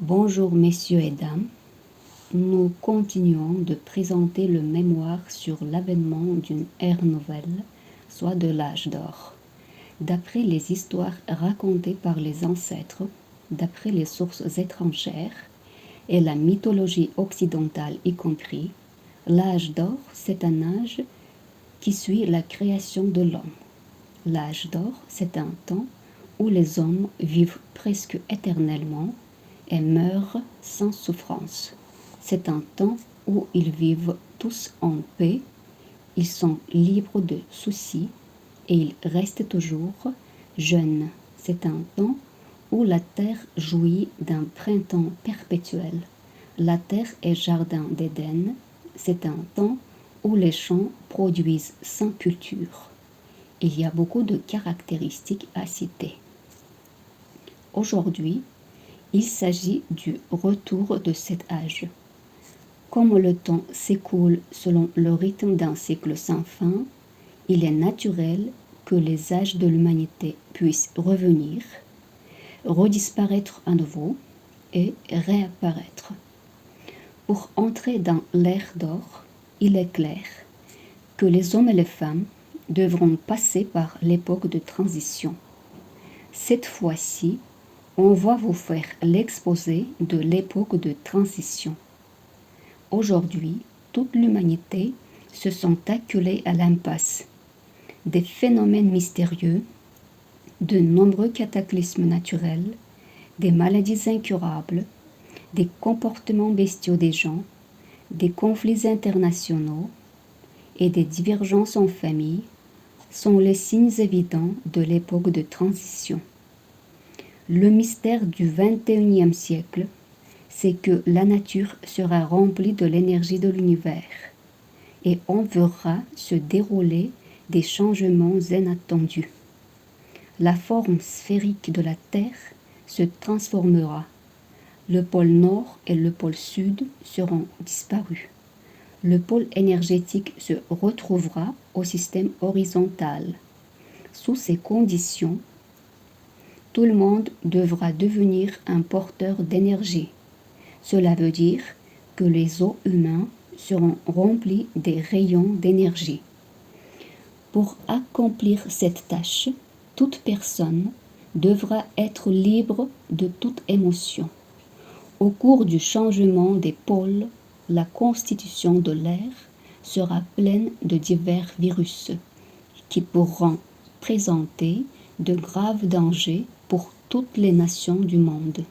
Bonjour messieurs et dames, nous continuons de présenter le mémoire sur l'avènement d'une ère nouvelle, soit de l'âge d'or. D'après les histoires racontées par les ancêtres, d'après les sources étrangères et la mythologie occidentale y compris, l'âge d'or, c'est un âge qui suit la création de l'homme. L'âge d'or, c'est un temps où les hommes vivent presque éternellement et meurent sans souffrance. C'est un temps où ils vivent tous en paix, ils sont libres de soucis et ils restent toujours jeunes. C'est un temps où la terre jouit d'un printemps perpétuel. La terre est jardin d'Éden. C'est un temps où les champs produisent sans culture. Il y a beaucoup de caractéristiques à citer. Aujourd'hui, il s'agit du retour de cet âge. Comme le temps s'écoule selon le rythme d'un cycle sans fin, il est naturel que les âges de l'humanité puissent revenir, redisparaître à nouveau et réapparaître. Pour entrer dans l'ère d'or, il est clair que les hommes et les femmes devront passer par l'époque de transition. Cette fois-ci, on va vous faire l'exposé de l'époque de transition. Aujourd'hui, toute l'humanité se sent acculée à l'impasse. Des phénomènes mystérieux, de nombreux cataclysmes naturels, des maladies incurables, des comportements bestiaux des gens, des conflits internationaux et des divergences en famille sont les signes évidents de l'époque de transition. Le mystère du XXIe siècle, c'est que la nature sera remplie de l'énergie de l'univers et on verra se dérouler des changements inattendus. La forme sphérique de la Terre se transformera. Le pôle Nord et le pôle Sud seront disparus. Le pôle énergétique se retrouvera au système horizontal. Sous ces conditions, tout le monde devra devenir un porteur d'énergie. Cela veut dire que les os humains seront remplis des rayons d'énergie. Pour accomplir cette tâche, toute personne devra être libre de toute émotion. Au cours du changement des pôles, la constitution de l'air sera pleine de divers virus qui pourront présenter de graves dangers pour toutes les nations du monde.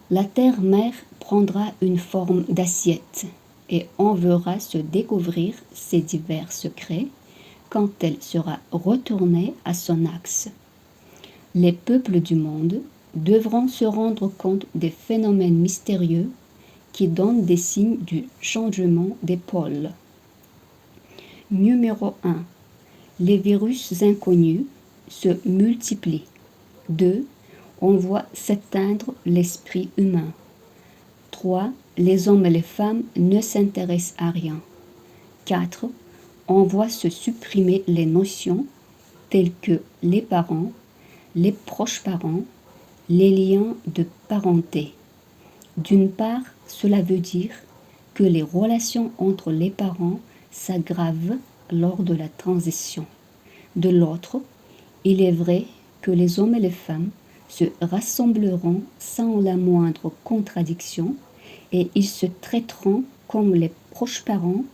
La terre-mère prendra une forme d'assiette et on verra se découvrir ses divers secrets quand elle sera retournée à son axe. Les peuples du monde devront se rendre compte des phénomènes mystérieux qui donnent des signes du changement des pôles. Numéro 1. Les virus inconnus se multiplient. 2. On voit s'éteindre l'esprit humain. 3. Les hommes et les femmes ne s'intéressent à rien. 4. On voit se supprimer les notions telles que les parents, les proches parents, les liens de parenté. D'une part, cela veut dire que les relations entre les parents s'aggravent lors de la transition. De l'autre, il est vrai que les hommes et les femmes se rassembleront sans la moindre contradiction et ils se traiteront comme les proches parents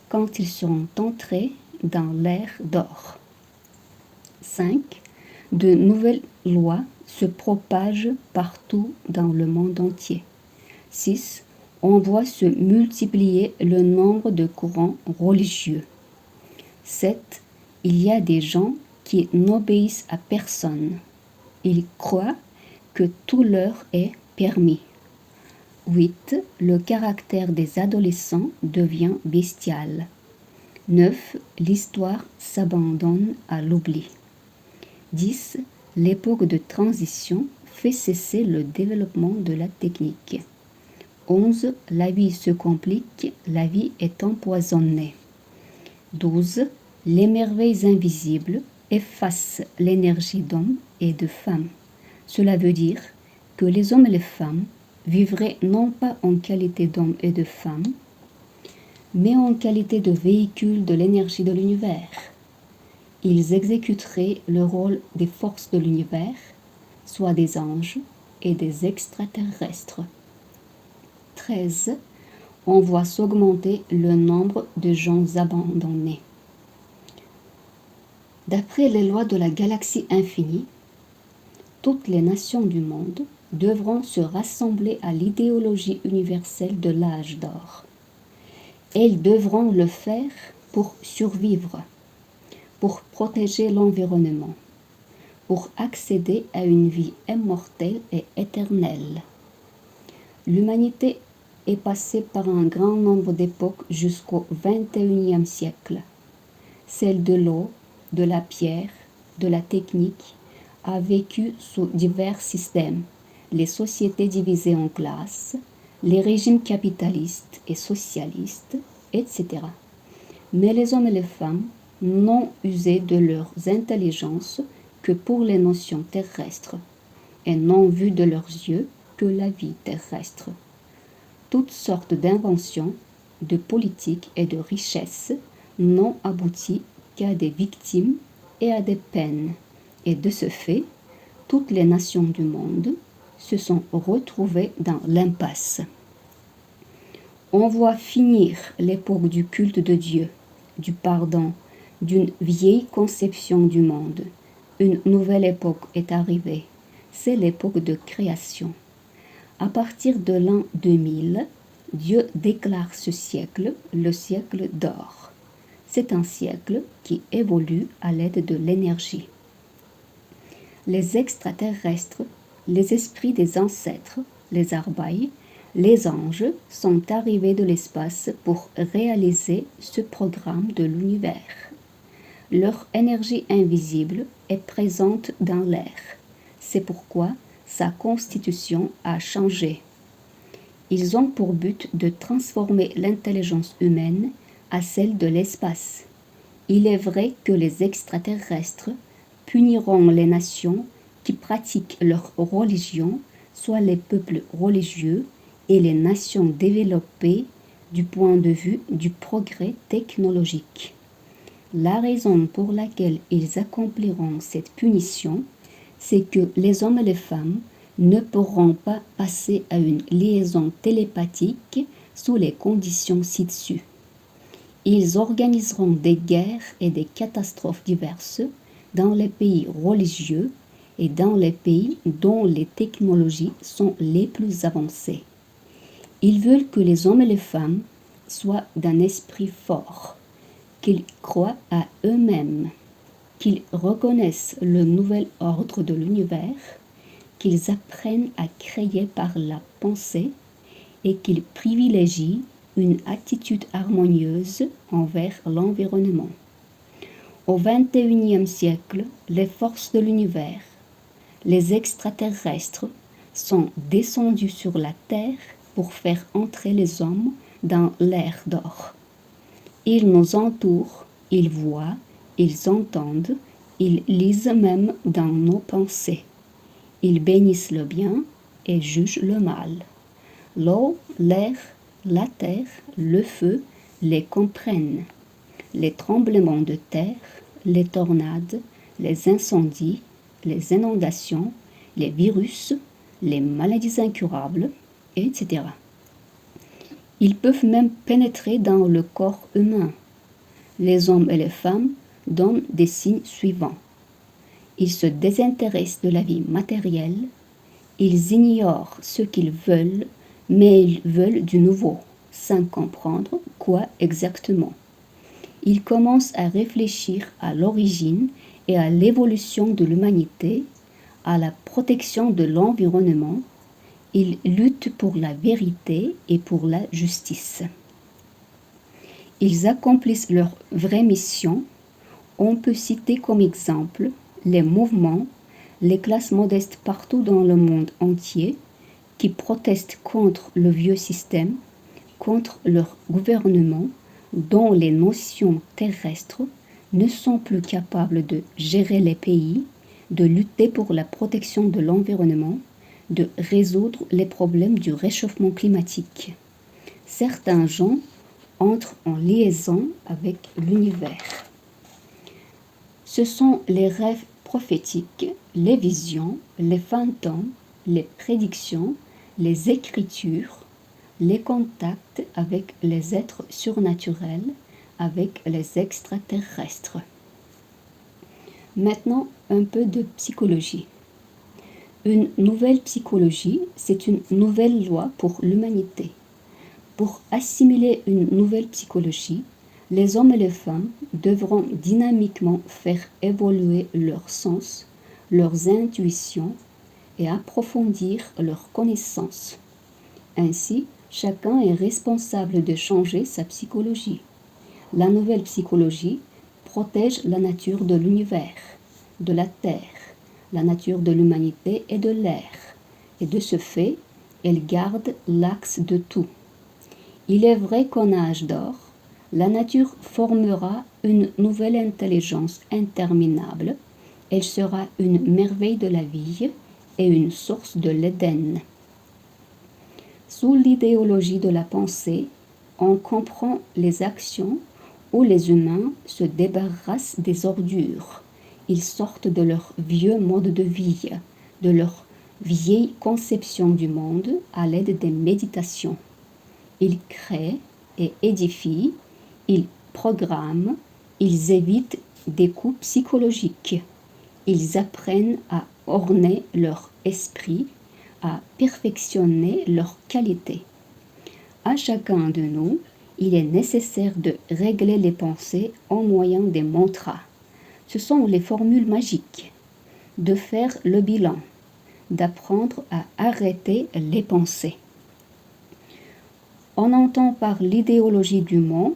quand ils seront entrés dans l'ère d'or. 5. De nouvelles lois se propagent partout dans le monde entier. 6. On voit se multiplier le nombre de courants religieux. 7. Il y a des gens qui n'obéissent à personne. Ils croient que tout leur est permis. 8. Le caractère des adolescents devient bestial. 9. L'histoire s'abandonne à l'oubli. 10. L'époque de transition fait cesser le développement de la technique. 11. La vie se complique, la vie est empoisonnée. 12. Les merveilles invisibles effacent l'énergie d'hommes et de femmes. Cela veut dire que les hommes et les femmes vivraient non pas en qualité d'hommes et de femmes, mais en qualité de véhicules de l'énergie de l'univers. Ils exécuteraient le rôle des forces de l'univers, soit des anges et des extraterrestres. 13. On voit s'augmenter le nombre de gens abandonnés. D'après les lois de la galaxie infinie, toutes les nations du monde devront se rassembler à l'idéologie universelle de l'âge d'or. Elles devront le faire pour survivre, pour protéger l'environnement, pour accéder à une vie immortelle et éternelle. L'humanité est passée par un grand nombre d'époques jusqu'au XXIe siècle. Celle de l'eau, de la pierre, de la technique a vécu sous divers systèmes, les sociétés divisées en classes, les régimes capitalistes et socialistes, etc. Mais les hommes et les femmes n'ont usé de leurs intelligences que pour les notions terrestres et n'ont vu de leurs yeux que la vie terrestre. Toutes sortes d'inventions, de politiques et de richesses n'ont abouti qu'à des victimes et à des peines. Et de ce fait, toutes les nations du monde se sont retrouvées dans l'impasse. On voit finir l'époque du culte de Dieu, du pardon, d'une vieille conception du monde. Une nouvelle époque est arrivée. C'est l'époque de création. À partir de l'an 2000, Dieu déclare ce siècle le siècle d'or. C'est un siècle qui évolue à l'aide de l'énergie. Les extraterrestres, les esprits des ancêtres, les arbaïs, les anges sont arrivés de l'espace pour réaliser ce programme de l'univers. Leur énergie invisible est présente dans l'air. C'est pourquoi sa constitution a changé. Ils ont pour but de transformer l'intelligence humaine à celle de l'espace. Il est vrai que les extraterrestres puniront les nations qui pratiquent leur religion, soit les peuples religieux et les nations développées du point de vue du progrès technologique. La raison pour laquelle ils accompliront cette punition, c'est que les hommes et les femmes ne pourront pas passer à une liaison télépathique sous les conditions ci-dessus. Ils organiseront des guerres et des catastrophes diverses dans les pays religieux et dans les pays dont les technologies sont les plus avancées. Ils veulent que les hommes et les femmes soient d'un esprit fort, qu'ils croient à eux-mêmes, qu'ils reconnaissent le nouvel ordre de l'univers, qu'ils apprennent à créer par la pensée et qu'ils privilégient une attitude harmonieuse envers l'environnement. Au XXIe siècle, les forces de l'univers, les extraterrestres, sont descendus sur la Terre pour faire entrer les hommes dans l'ère d'or. Ils nous entourent, ils voient, ils entendent, ils lisent même dans nos pensées. Ils bénissent le bien et jugent le mal. L'eau, l'air, la terre, le feu les comprennent. Les tremblements de terre, les tornades, les incendies, les inondations, les virus, les maladies incurables, etc. Ils peuvent même pénétrer dans le corps humain. Les hommes et les femmes donnent des signes suivants. Ils se désintéressent de la vie matérielle, ils ignorent ce qu'ils veulent, mais ils veulent du nouveau, sans comprendre quoi exactement. Ils commencent à réfléchir à l'origine et à l'évolution de l'humanité, à la protection de l'environnement. Ils luttent pour la vérité et pour la justice. Ils accomplissent leur vraie mission. On peut citer comme exemple les mouvements, les classes modestes partout dans le monde entier qui protestent contre le vieux système, contre leur gouvernement dont les notions terrestres ne sont plus capables de gérer les pays, de lutter pour la protection de l'environnement, de résoudre les problèmes du réchauffement climatique. Certains gens entrent en liaison avec l'univers. Ce sont les rêves prophétiques, les visions, les fantômes, les prédictions, les écritures, les contacts avec les êtres surnaturels, avec les extraterrestres. Maintenant, un peu de psychologie. Une nouvelle psychologie, c'est une nouvelle loi pour l'humanité. Pour assimiler une nouvelle psychologie, les hommes et les femmes devront dynamiquement faire évoluer leurs sens, leurs intuitions et approfondir leurs connaissances. Ainsi, chacun est responsable de changer sa psychologie. La nouvelle psychologie protège la nature de l'univers, de la terre, la nature de l'humanité et de l'air, et de ce fait, elle garde l'axe de tout. Il est vrai qu'en âge d'or, la nature formera une nouvelle intelligence interminable. Elle sera une merveille de la vie et une source de l'Éden. Sous l'idéologie de la pensée, on comprend les actions où les humains se débarrassent des ordures. Ils sortent de leur vieux mode de vie, de leur vieille conception du monde à l'aide des méditations. Ils créent et édifient, ils programment, ils évitent des coups psychologiques. Ils apprennent à orner leur esprit, à perfectionner leurs qualités. À chacun de nous, il est nécessaire de régler les pensées en moyen des mantras. Ce sont les formules magiques. De faire le bilan, d'apprendre à arrêter les pensées. On entend par l'idéologie du monde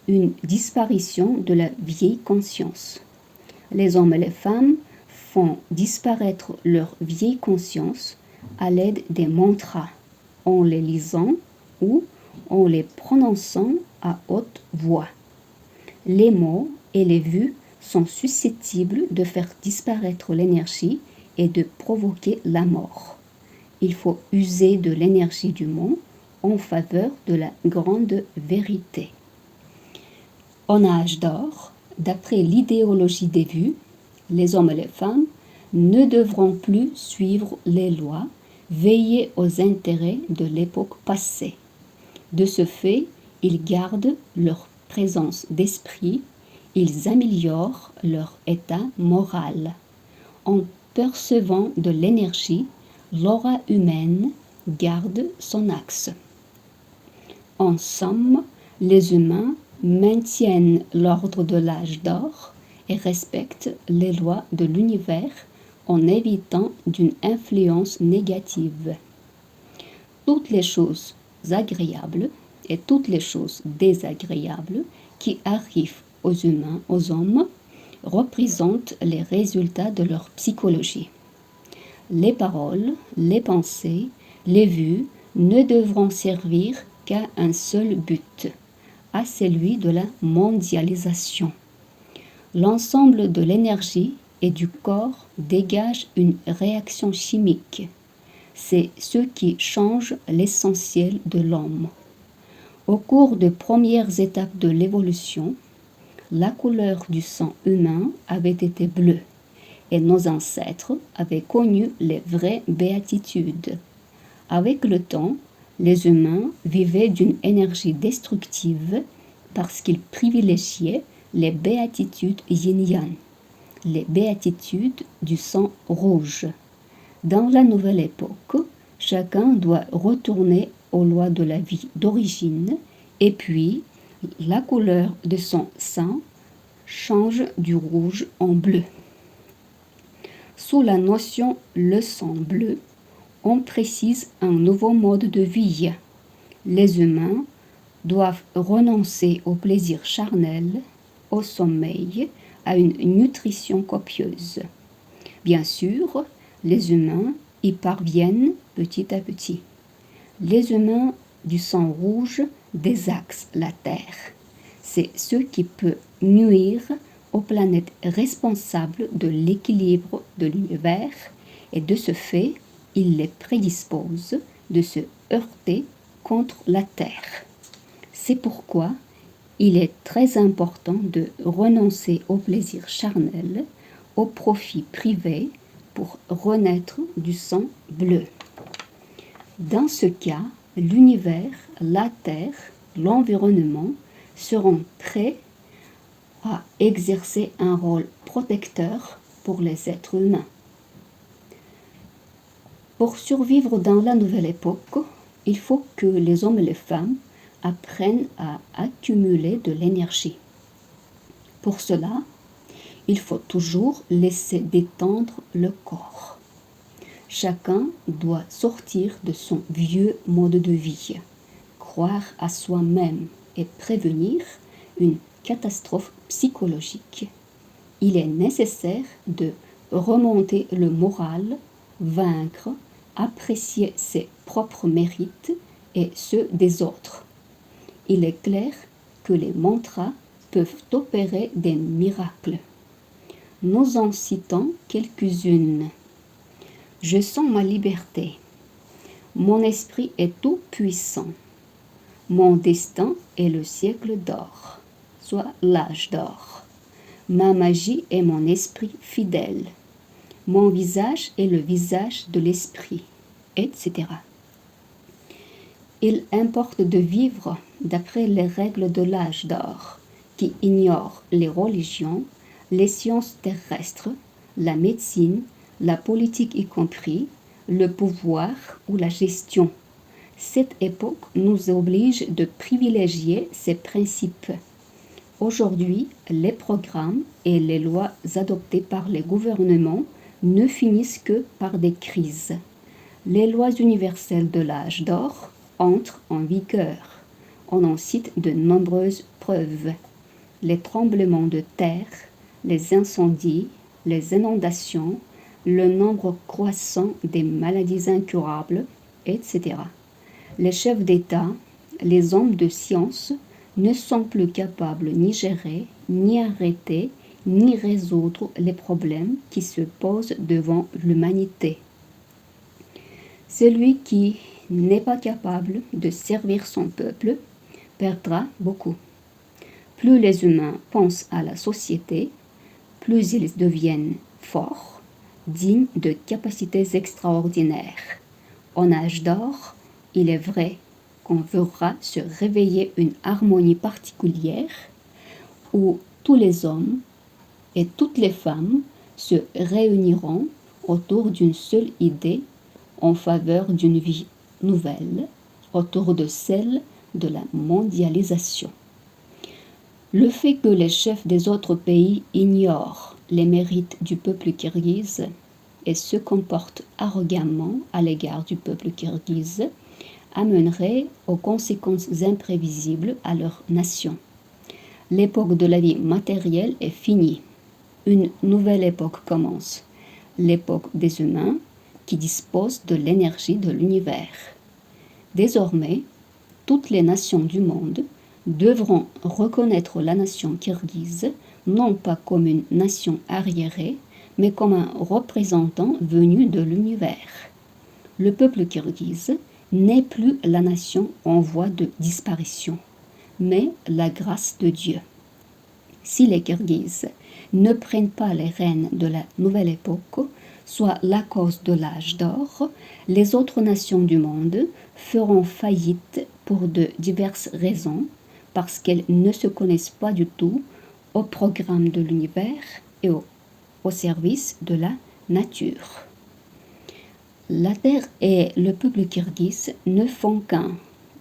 une disparition de la vieille conscience. Les hommes et les femmes font disparaître leur vieille conscience à l'aide des mantras, en les lisant ou en les prononçant à haute voix. Les mots et les vues sont susceptibles de faire disparaître l'énergie et de provoquer la mort. Il faut user de l'énergie du monde en faveur de la grande vérité. En âge d'or, d'après l'idéologie des vues, les hommes et les femmes ne devront plus suivre les lois, veiller aux intérêts de l'époque passée. De ce fait, ils gardent leur présence d'esprit, ils améliorent leur état moral. En percevant de l'énergie, l'aura humaine garde son axe. En somme, les humains maintiennent l'ordre de l'âge d'or et respectent les lois de l'univers en évitant d'une influence négative. Toutes les choses agréables et toutes les choses désagréables qui arrivent aux humains, aux hommes, représentent les résultats de leur psychologie. Les paroles, les pensées, les vues ne devront servir qu'à un seul but, à celui de la mondialisation. L'ensemble de l'énergie et du corps dégage une réaction chimique. C'est ce qui change l'essentiel de l'homme. Au cours des premières étapes de l'évolution, la couleur du sang humain avait été bleue et nos ancêtres avaient connu les vraies béatitudes. Avec le temps, les humains vivaient d'une énergie destructive parce qu'ils privilégiaient les béatitudes yin-yang, les béatitudes du sang rouge. Dans la nouvelle époque, chacun doit retourner aux lois de la vie d'origine et puis la couleur de son sang change du rouge en bleu. Sous la notion le sang bleu, on précise un nouveau mode de vie. Les humains doivent renoncer au plaisir charnel, au sommeil, à une nutrition copieuse. Bien sûr, les humains y parviennent petit à petit. Les humains du sang rouge désaxent la Terre. C'est ce qui peut nuire aux planètes responsables de l'équilibre de l'univers et de ce fait, il les prédispose de se heurter contre la terre. C'est pourquoi il est très important de renoncer au plaisir charnel, au profit privé, pour renaître du sang bleu. Dans ce cas, l'univers, la terre, l'environnement seront prêts à exercer un rôle protecteur pour les êtres humains. Pour survivre dans la nouvelle époque, il faut que les hommes et les femmes apprennent à accumuler de l'énergie. Pour cela, il faut toujours laisser détendre le corps. Chacun doit sortir de son vieux mode de vie, croire à soi-même et prévenir une catastrophe psychologique. Il est nécessaire de remonter le moral, vaincre, apprécier ses propres mérites et ceux des autres. Il est clair que les mantras peuvent opérer des miracles. Nous en citons quelques-unes. Je sens ma liberté. Mon esprit est tout puissant. Mon destin est le siècle d'or, soit l'âge d'or. Ma magie est mon esprit fidèle. Mon visage est le visage de l'esprit, etc. Il importe de vivre d'après les règles de l'âge d'or, qui ignorent les religions, les sciences terrestres, la médecine, la politique y compris, le pouvoir ou la gestion. Cette époque nous oblige de privilégier ces principes. Aujourd'hui, les programmes et les lois adoptées par les gouvernements ne finissent que par des crises. Les lois universelles de l'âge d'or entrent en vigueur. On en cite de nombreuses preuves. Les tremblements de terre, les incendies, les inondations, le nombre croissant des maladies incurables, etc. Les chefs d'État, les hommes de science ne sont plus capables ni gérer, ni arrêter, ni résoudre les problèmes qui se posent devant l'humanité. Celui qui n'est pas capable de servir son peuple perdra beaucoup. Plus les humains pensent à la société, plus ils deviennent forts, dignes de capacités extraordinaires. En âge d'or, il est vrai qu'on verra se réveiller une harmonie particulière où tous les hommes et toutes les femmes se réuniront autour d'une seule idée en faveur d'une vie nouvelle, autour de celle de la mondialisation. Le fait que les chefs des autres pays ignorent les mérites du peuple kirghize et se comportent arrogamment à l'égard du peuple kirghize amènerait aux conséquences imprévisibles à leur nation. L'époque de la vie matérielle est finie. Une nouvelle époque commence, l'époque des humains qui disposent de l'énergie de l'univers. Désormais, toutes les nations du monde devront reconnaître la nation kirghize non pas comme une nation arriérée, mais comme un représentant venu de l'univers. Le peuple kirghize n'est plus la nation en voie de disparition, mais la grâce de Dieu. Si les Kirghizes ne prennent pas les rênes de la nouvelle époque, soit la cause de l'âge d'or, les autres nations du monde feront faillite pour de diverses raisons, parce qu'elles ne se connaissent pas du tout au programme de l'univers et au service de la nature. La terre et le peuple kirghize ne font qu'un.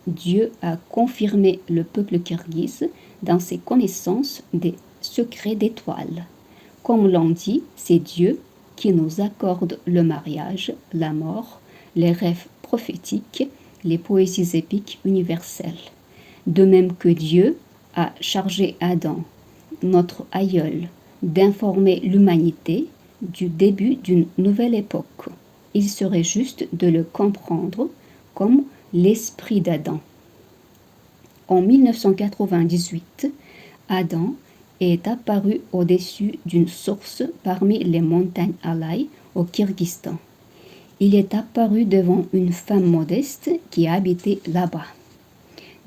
Dieu a confirmé le peuple kirghize dans ses connaissances des secrets d'étoiles. Comme l'on dit, c'est Dieu qui nous accorde le mariage, la mort, les rêves prophétiques, les poésies épiques universelles. De même que Dieu a chargé Adam, notre aïeul, d'informer l'humanité du début d'une nouvelle époque. Il serait juste de le comprendre comme l'esprit d'Adam. En 1998, Adam est apparu au-dessus d'une source parmi les montagnes Alay au Kirghizistan. il est apparu devant une femme modeste qui habitait là-bas.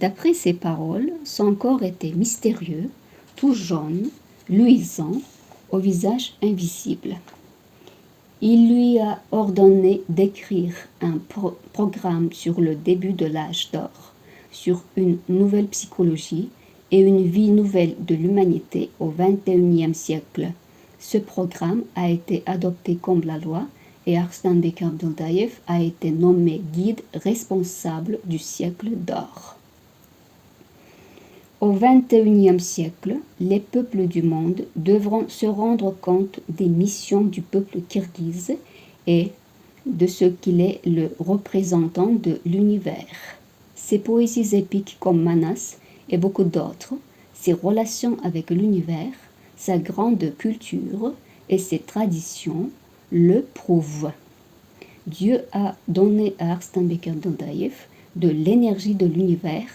D'après ses paroles, son corps était mystérieux, tout jaune, luisant, au visage invisible. Il lui a ordonné d'écrire un programme sur le début de l'âge d'or, sur une nouvelle psychologie et une vie nouvelle de l'humanité au XXIe siècle. Ce programme a été adopté comme la loi et Arslanbek Abduldaev a été nommé guide responsable du siècle d'or. Au XXIe siècle, les peuples du monde devront se rendre compte des missions du peuple kirghize et de ce qu'il est le représentant de l'univers. Ses poésies épiques comme Manas et beaucoup d'autres, ses relations avec l'univers, sa grande culture et ses traditions le prouvent. Dieu a donné à Arslanbek Abduldaev de l'énergie de l'univers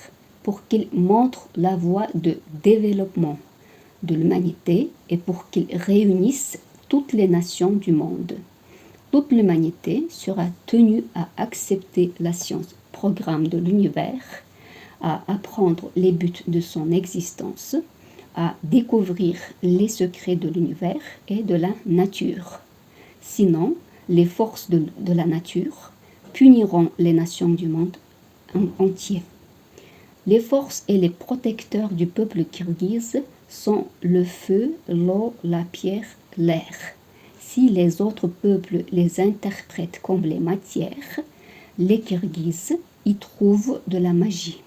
pour qu'il montre la voie de développement de l'humanité et pour qu'il réunisse toutes les nations du monde. Toute l'humanité sera tenue à accepter la science programme de l'univers, à apprendre les buts de son existence, à découvrir les secrets de l'univers et de la nature. Sinon, les forces de la nature puniront les nations du monde entier. Les forces et les protecteurs du peuple kirghize sont le feu, l'eau, la pierre, l'air. Si les autres peuples les interprètent comme les matières, les Kirghizes y trouvent de la magie.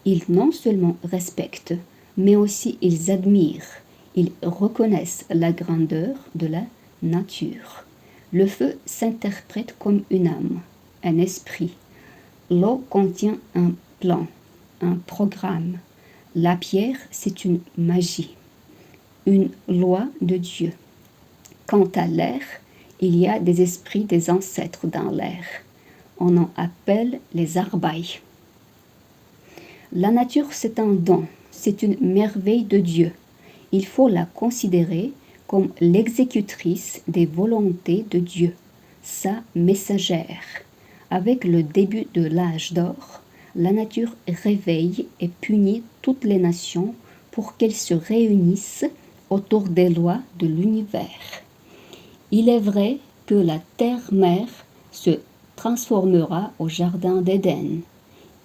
Ils non seulement respectent, mais aussi ils admirent, ils reconnaissent la grandeur de la nature. Le feu s'interprète comme une âme, un esprit. L'eau contient un plan, un programme. La pierre, c'est une magie, une loi de Dieu. Quant à l'air, il y a des esprits des ancêtres dans l'air. On en appelle les arbaïs. La nature, c'est un don, c'est une merveille de Dieu. Il faut la considérer comme l'exécutrice des volontés de Dieu, sa messagère. Avec le début de l'âge d'or, la nature réveille et punit toutes les nations pour qu'elles se réunissent autour des lois de l'univers. Il est vrai que la terre-mère se transformera au jardin d'Éden.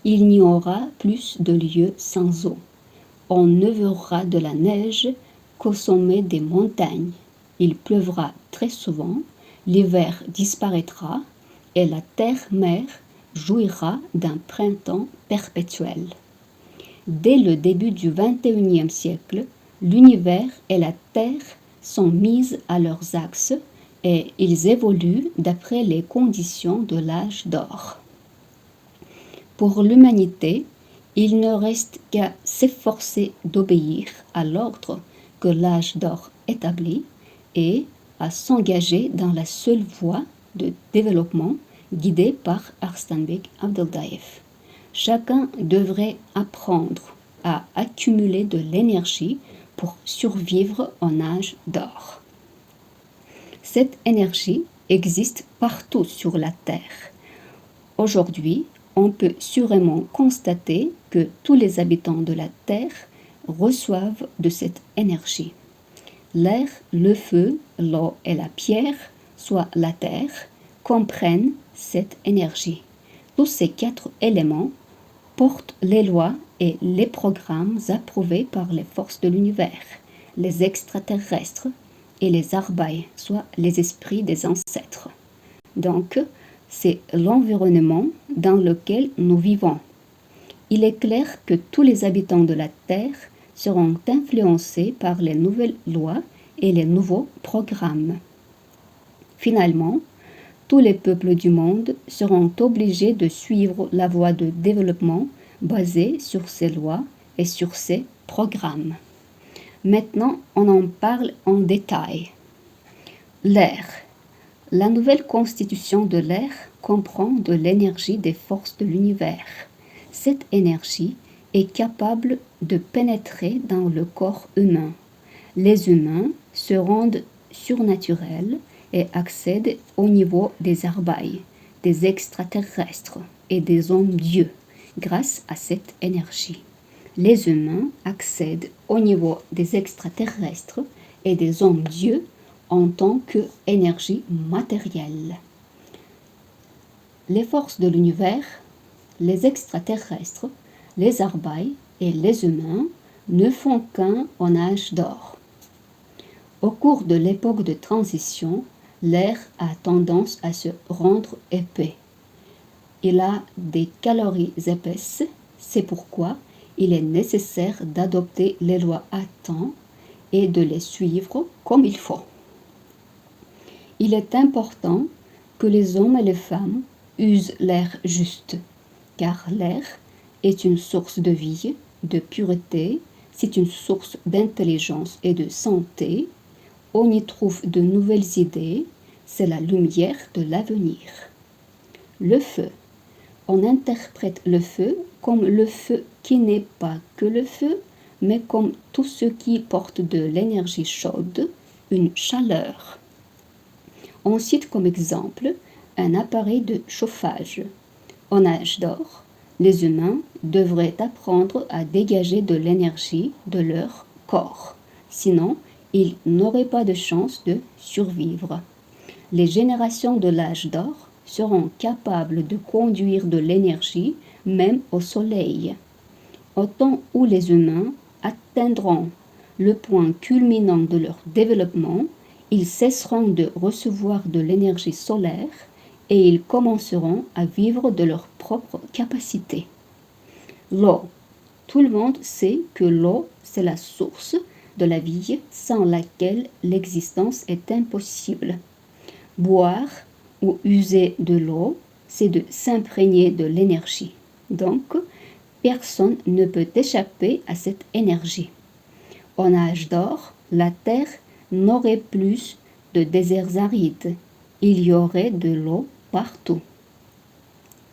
Il n'y aura plus de lieux sans eau. On ne verra de la neige qu'au sommet des montagnes. Il pleuvra très souvent, l'hiver disparaîtra et la terre-mère jouira d'un printemps perpétuel. Dès le début du XXIe siècle, l'univers et la terre sont mises à leurs axes et ils évoluent d'après les conditions de l'âge d'or. Pour l'humanité, il ne reste qu'à s'efforcer d'obéir à l'ordre que l'âge d'or établit et à s'engager dans la seule voie de développement guidée par Arslanbek Abduldaev. Chacun devrait apprendre à accumuler de l'énergie pour survivre en âge d'or. Cette énergie existe partout sur la Terre. Aujourd'hui, on peut sûrement constater que tous les habitants de la Terre reçoivent de cette énergie. L'air, le feu, l'eau et la pierre, soit la Terre, comprennent cette énergie. Tous ces 4 éléments portent les lois et les programmes approuvés par les forces de l'univers, les extraterrestres et les arbaïs, soit les esprits des ancêtres. Donc, c'est l'environnement dans lequel nous vivons. Il est clair que tous les habitants de la Terre seront influencés par les nouvelles lois et les nouveaux programmes. Finalement, tous les peuples du monde seront obligés de suivre la voie de développement basée sur ces lois et sur ces programmes. Maintenant, on en parle en détail. L'air. La nouvelle constitution de l'air comprend de l'énergie des forces de l'univers. Cette énergie est capable de pénétrer dans le corps humain. Les humains se rendent surnaturels et accèdent au niveau des arbaïs, des extraterrestres et des hommes-dieux grâce à cette énergie. Les humains accèdent au niveau des extraterrestres et des hommes-dieux en tant qu'énergie matérielle. Les forces de l'univers, les extraterrestres, les arbaïs et les humains ne font qu'un en âge d'or. Au cours de l'époque de transition, l'air a tendance à se rendre épais. Il a des calories épaisses, c'est pourquoi il est nécessaire d'adopter les lois à temps et de les suivre comme il faut. Il est important que les hommes et les femmes usent l'air juste, car l'air est une source de vie, de pureté, c'est une source d'intelligence et de santé. On y trouve de nouvelles idées, c'est la lumière de l'avenir. Le feu. On interprète le feu comme le feu qui n'est pas que le feu, mais comme tout ce qui porte de l'énergie chaude, une chaleur. On cite comme exemple un appareil de chauffage. En âge d'or, les humains devraient apprendre à dégager de l'énergie de leur corps. Sinon, ils n'auraient pas de chance de survivre. Les générations de l'âge d'or seront capables de conduire de l'énergie même au soleil. Au temps où les humains atteindront le point culminant de leur développement, ils cesseront de recevoir de l'énergie solaire et ils commenceront à vivre de leur propre capacité. L'eau. Tout le monde sait que l'eau, c'est la source de la vie sans laquelle l'existence est impossible. Boire ou user de l'eau, c'est de s'imprégner de l'énergie. Donc, personne ne peut échapper à cette énergie. En âge d'or, la Terre n'aurait plus de déserts arides. Il y aurait de l'eau partout.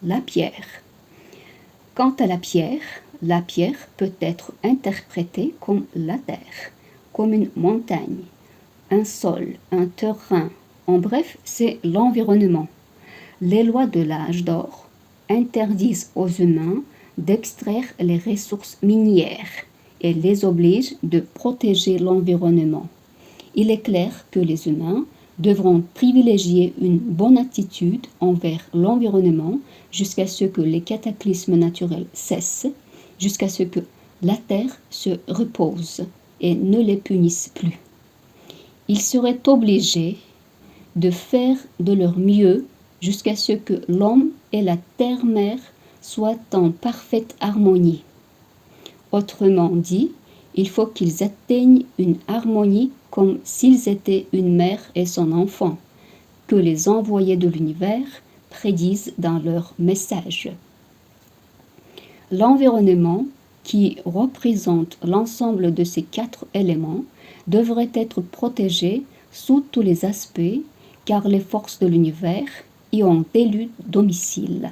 La pierre. Quant à la pierre peut être interprétée comme la terre, comme une montagne, un sol, un terrain. En bref, c'est l'environnement. Les lois de l'âge d'or interdisent aux humains d'extraire les ressources minières et les obligent de protéger l'environnement. Il est clair que les humains devront privilégier une bonne attitude envers l'environnement jusqu'à ce que les cataclysmes naturels cessent, jusqu'à ce que la Terre se repose et ne les punisse plus. Ils seraient obligés de faire de leur mieux jusqu'à ce que l'homme et la terre-mère soient en parfaite harmonie. Autrement dit, il faut qu'ils atteignent une harmonie comme s'ils étaient une mère et son enfant, que les envoyés de l'univers prédisent dans leur message. L'environnement, qui représente l'ensemble de ces 4 éléments, devrait être protégé sous tous les aspects, car les forces de l'univers y ont élu domicile.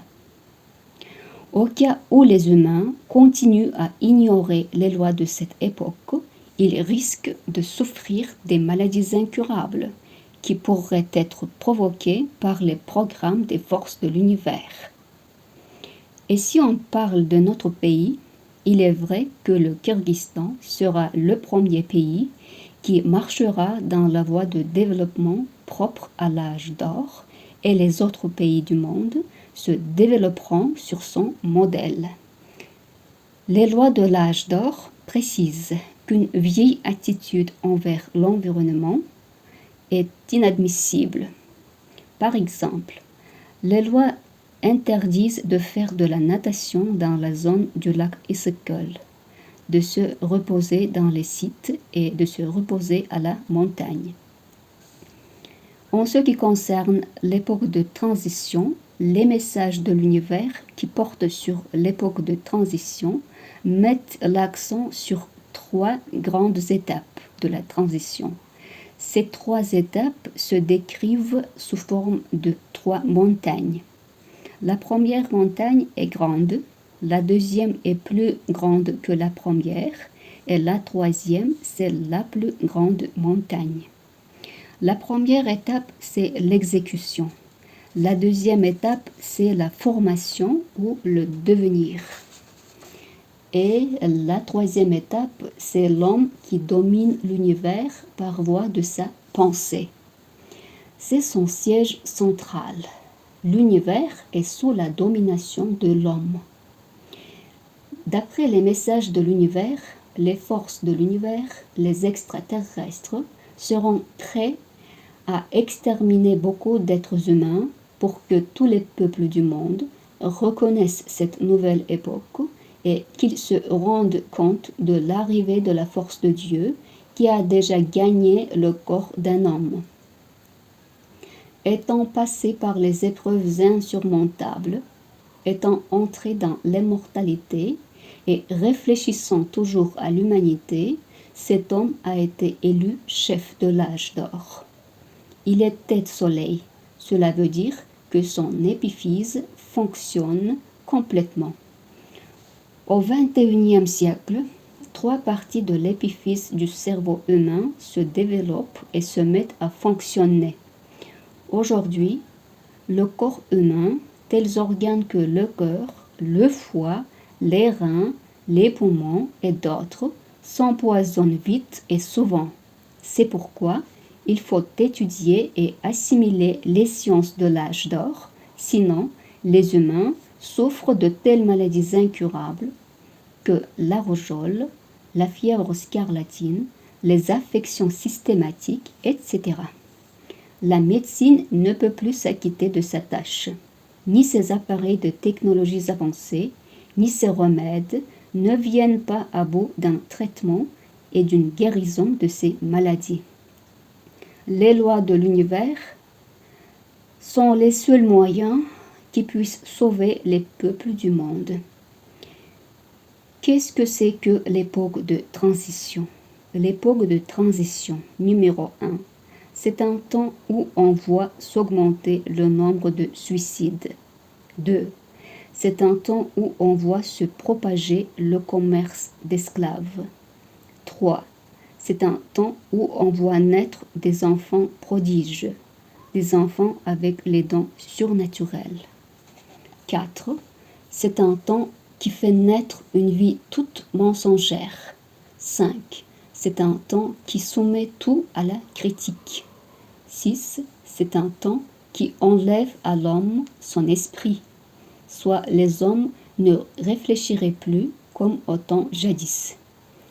Au cas où les humains continuent à ignorer les lois de cette époque, ils risquent de souffrir des maladies incurables qui pourraient être provoquées par les programmes des forces de l'univers. Et si on parle de notre pays, il est vrai que le Kyrgyzstan sera le premier pays qui marchera dans la voie de développement propre à l'âge d'or et les autres pays du monde se développeront sur son modèle. Les lois de l'âge d'or précisent qu'une vieille attitude envers l'environnement est inadmissible. Par exemple, les lois interdisent de faire de la natation dans la zone du lac Issyk-Kul, de se reposer dans les sites et de se reposer à la montagne. En ce qui concerne l'époque de transition, les messages de l'univers qui portent sur l'époque de transition mettent l'accent sur 3 grandes étapes de la transition. Ces 3 étapes se décrivent sous forme de 3 montagnes. La première montagne est grande, la deuxième est plus grande que la première et la troisième, c'est la plus grande montagne. La première étape, c'est l'exécution. La deuxième étape, c'est la formation ou le devenir. Et la troisième étape, c'est l'homme qui domine l'univers par voie de sa pensée. C'est son siège central. L'univers est sous la domination de l'homme. D'après les messages de l'univers, les forces de l'univers, les extraterrestres, seront prêts à exterminer beaucoup d'êtres humains pour que tous les peuples du monde reconnaissent cette nouvelle époque et qu'ils se rendent compte de l'arrivée de la force de Dieu qui a déjà gagné le corps d'un homme. Étant passé par les épreuves insurmontables, étant entré dans l'immortalité et réfléchissant toujours à l'humanité, cet homme a été élu chef de l'âge d'or. Il est tête-soleil, cela veut dire que son épiphyse fonctionne complètement. Au XXIe siècle, 3 parties de l'épiphyse du cerveau humain se développent et se mettent à fonctionner. Aujourd'hui, le corps humain, tels organes que le cœur, le foie, les reins, les poumons et d'autres, s'empoisonnent vite et souvent. C'est pourquoi il faut étudier et assimiler les sciences de l'âge d'or, sinon les humains souffrent de telles maladies incurables que la rougeole, la fièvre scarlatine, les affections systématiques, etc. La médecine ne peut plus s'acquitter de sa tâche. Ni ses appareils de technologies avancées, ni ses remèdes ne viennent pas à bout d'un traitement et d'une guérison de ces maladies. Les lois de l'univers sont les seuls moyens qui puissent sauver les peuples du monde. Qu'est-ce que c'est que l'époque de transition? L'époque de transition, numéro 1, c'est un temps où on voit s'augmenter le nombre de suicides. 2, c'est un temps où on voit se propager le commerce d'esclaves. 3, c'est un temps où on voit naître des enfants prodiges, des enfants avec les dons surnaturels. 4, c'est un temps qui fait naître une vie toute mensongère. 5, c'est un temps qui soumet tout à la critique. 6, c'est un temps qui enlève à l'homme son esprit, soit les hommes ne réfléchiraient plus comme au temps jadis.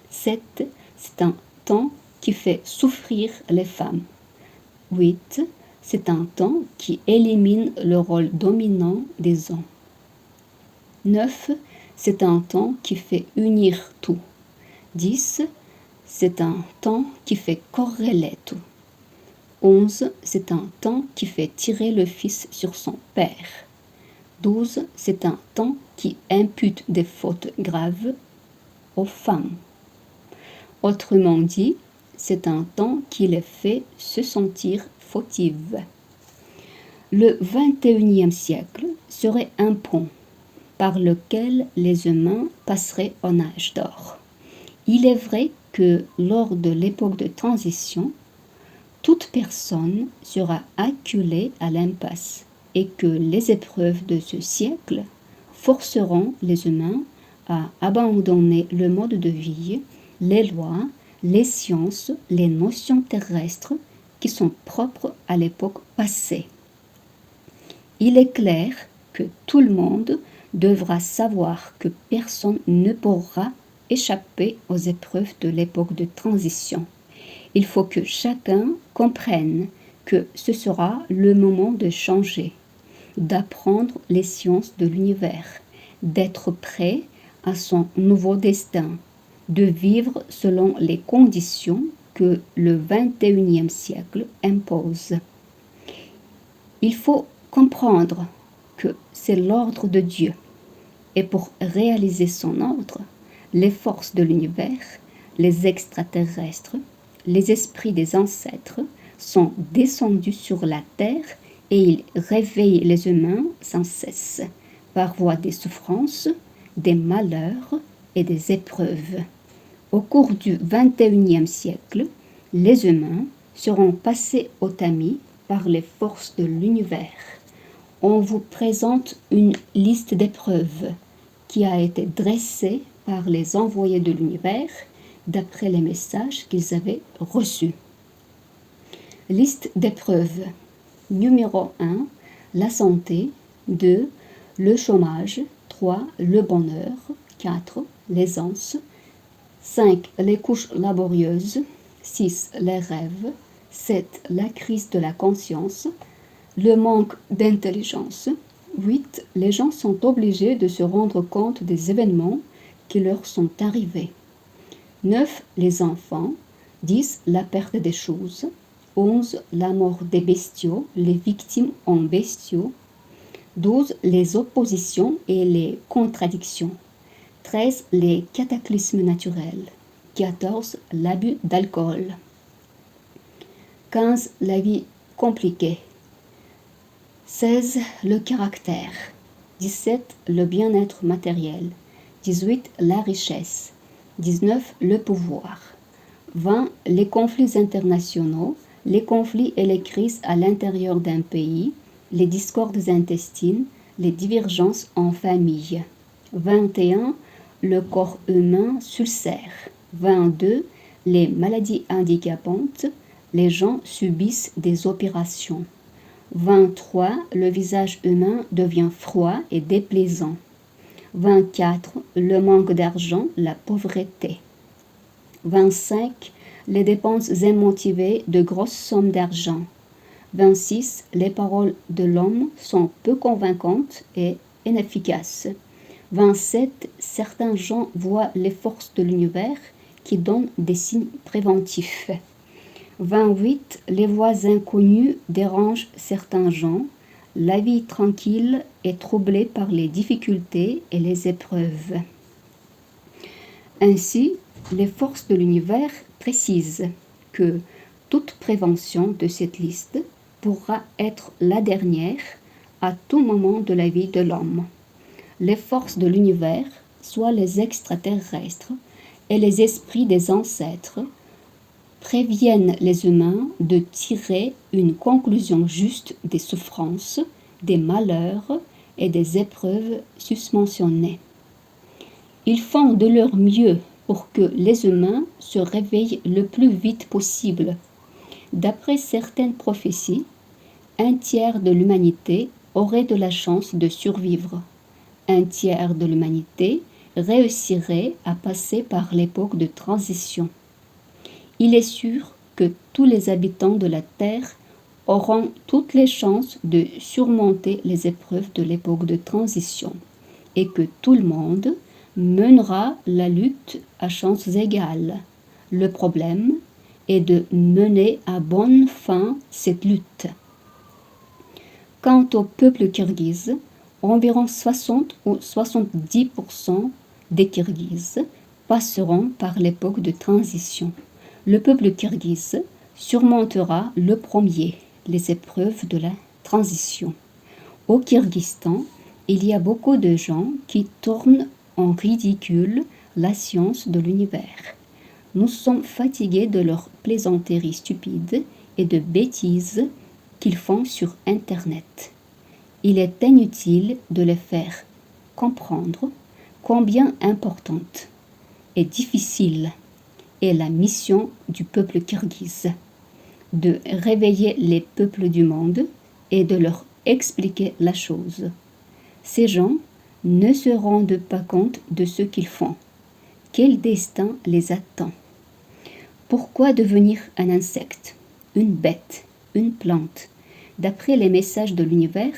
7, c'est un temps qui fait souffrir les femmes. 8, c'est un temps qui élimine le rôle dominant des hommes. 9, c'est un temps qui fait unir tout. 10, c'est un temps qui fait corréler tout. 11, c'est un temps qui fait tirer le fils sur son père. 12, c'est un temps qui impute des fautes graves aux femmes. Autrement dit, c'est un temps qui les fait se sentir fautives. Le XXIe siècle serait un pont par lequel les humains passeraient en âge d'or. Il est vrai que lors de l'époque de transition, toute personne sera acculée à l'impasse et que les épreuves de ce siècle forceront les humains à abandonner le mode de vie, les lois, les sciences, les notions terrestres qui sont propres à l'époque passée. Il est clair que tout le monde devra savoir que personne ne pourra échapper aux épreuves de l'époque de transition. Il faut que chacun comprenne que ce sera le moment de changer, d'apprendre les sciences de l'univers, d'être prêt à son nouveau destin, de vivre selon les conditions que le XXIe siècle impose. Il faut comprendre que c'est l'ordre de Dieu. Et pour réaliser son ordre, les forces de l'univers, les extraterrestres, les esprits des ancêtres sont descendus sur la terre et ils réveillent les humains sans cesse, par voie des souffrances, des malheurs et des épreuves. Au cours du XXIe siècle, les humains seront passés au tamis par les forces de l'univers. on vous présente une liste d'épreuves qui a été dressée par les envoyés de l'univers d'après les messages qu'ils avaient reçus. Liste d'épreuves. Numéro 1, la santé. 2, le chômage. 3, le bonheur. 4, l'aisance. 5, les couches laborieuses. 6, les rêves. 7, la crise de la conscience. Le manque d'intelligence. 8, les gens sont obligés de se rendre compte des événements qui leur sont arrivés. 9, les enfants. 10, la perte des choses. 11, la mort des bestiaux, les victimes en bestiaux. 12, les oppositions et les contradictions. 13, les cataclysmes naturels. 14, l'abus d'alcool. 15, la vie compliquée. 16, le caractère. 17, le bien-être matériel. 18, la richesse. 19, le pouvoir. 20, les conflits internationaux, les conflits et les crises à l'intérieur d'un pays, les discordes intestines, les divergences en famille. 21, le corps humain s'ulcère. 22, les maladies handicapantes, les gens subissent des opérations. 23, le visage humain devient froid et déplaisant. 24, le manque d'argent, la pauvreté. 25, les dépenses immotivées de grosses sommes d'argent. 26, les paroles de l'homme sont peu convaincantes et inefficaces. 27, certains gens voient les forces de l'univers qui donnent des signes préventifs. 28, les voix inconnues dérangent certains gens. La vie tranquille est troublée par les difficultés et les épreuves. Ainsi, les forces de l'univers précisent que toute prévention de cette liste pourra être la dernière à tout moment de la vie de l'homme. Les forces de l'univers, soit les extraterrestres et les esprits des ancêtres, préviennent les humains de tirer une conclusion juste des souffrances, des malheurs et des épreuves susmentionnées. Ils font de leur mieux pour que les humains se réveillent le plus vite possible. D'après certaines prophéties, un tiers de l'humanité aurait de la chance de survivre. Un tiers de l'humanité réussirait à passer par l'époque de transition. Il est sûr que tous les habitants de la Terre auront toutes les chances de surmonter les épreuves de l'époque de transition et que tout le monde mènera la lutte à chances égales. Le problème est de mener à bonne fin cette lutte. Quant au peuple kirghize, environ 60 ou 70% des Kirghizes passeront par l'époque de transition. Le peuple kirghize surmontera le premier les épreuves de la transition. Au Kyrgyzstan, il y a beaucoup de gens qui tournent en ridicule la science de l'univers. Nous sommes fatigués de leurs plaisanteries stupides et de bêtises qu'ils font sur Internet. Il est inutile de les faire comprendre combien importante et difficile est la mission du peuple kirghize, de réveiller les peuples du monde et de leur expliquer la chose. Ces gens ne se rendent pas compte de ce qu'ils font. Quel destin les attend? Pourquoi devenir un insecte, une bête, une plante? D'après les messages de l'univers,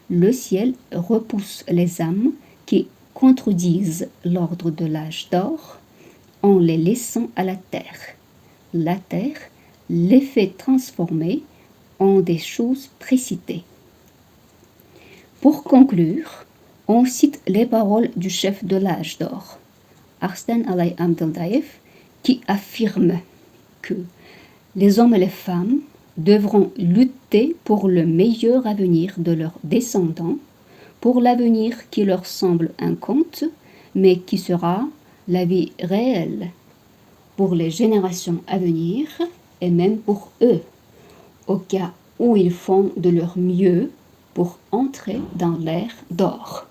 le ciel repousse les âmes qui contredisent l'ordre de l'âge d'or en les laissant à la terre. La terre les fait transformer en des choses précitées. Pour conclure, on cite les paroles du chef de l'âge d'or, Arslan Alay Abdeldaev, qui affirme que les hommes et les femmes devront lutter pour le meilleur avenir de leurs descendants, pour l'avenir qui leur semble un conte, mais qui sera la vie réelle pour les générations à venir et même pour eux, au cas où ils font de leur mieux pour entrer dans l'ère d'or.